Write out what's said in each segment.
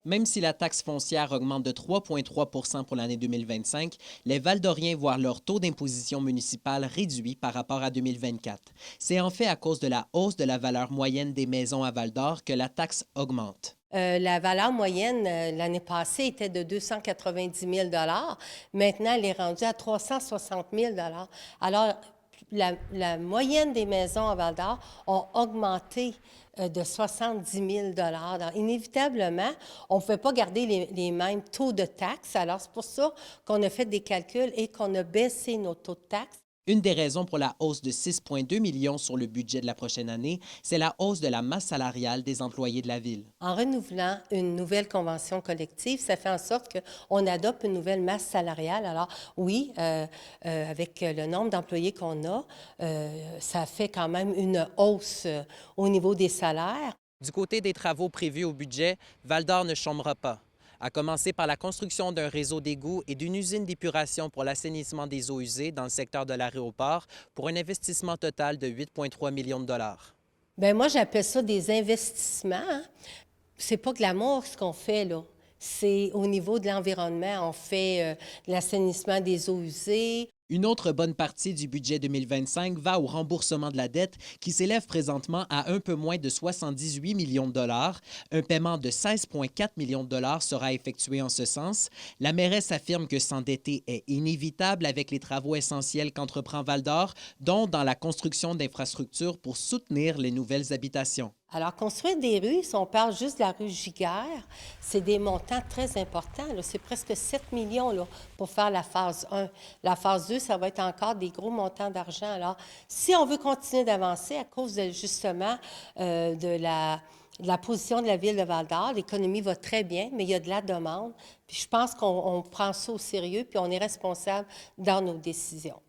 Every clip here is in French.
Même si la taxe foncière augmente de 3,3 pour l'année 2025, les Val-d'Oriens voient leur taux d'imposition municipale réduit par rapport à 2024. C'est en fait à cause de la hausse de la valeur moyenne des maisons à Val-d'Or que la taxe augmente. La valeur moyenne l'année passée était de 290 000. Maintenant, elle est rendue à 360 000. Alors, la moyenne des maisons à Val-d'Or ont augmenté de 70 000. Donc, inévitablement, on ne pouvait pas garder les mêmes taux de taxes. Alors, c'est pour ça qu'on a fait des calculs et qu'on a baissé nos taux de taxes. Une des raisons pour la hausse de 6,2 millions sur le budget de la prochaine année, c'est la hausse de la masse salariale des employés de la ville. En renouvelant une nouvelle convention collective, ça fait en sorte qu'on adopte une nouvelle masse salariale. Alors oui, avec le nombre d'employés qu'on a, ça fait quand même une hausse au niveau des salaires. Du côté des travaux prévus au budget, Val-d'Or ne chômera pas, à commencer par la construction d'un réseau d'égouts et d'une usine d'épuration pour l'assainissement des eaux usées dans le secteur de l'aéroport pour un investissement total de 8,3 millions de dollars. Bien, moi, j'appelle ça des investissements, hein. C'est pas glamour ce qu'on fait, là. C'est au niveau de l'environnement. On fait de l'assainissement des eaux usées. Une autre bonne partie du budget 2025 va au remboursement de la dette qui s'élève présentement à un peu moins de 78 millions de dollars. Un paiement de 16,4 millions de dollars sera effectué en ce sens. La mairesse affirme que s'endetter est inévitable avec les travaux essentiels qu'entreprend Val-d'Or, dont dans la construction d'infrastructures pour soutenir les nouvelles habitations. Alors, construire des rues, si on parle juste de la rue Giguère, c'est des montants très importants, là. C'est presque 7 millions là, pour faire la phase 1. La phase 2, ça va être encore des gros montants d'argent. Alors, si on veut continuer d'avancer à cause justement de la position de la ville de Val-d'Or, l'économie va très bien, mais il y a de la demande. Puis je pense qu'on prend ça au sérieux, puis on est responsable dans nos décisions.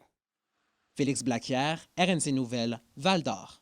Félix Blaquière, RNC Nouvelles, Val-d'Or.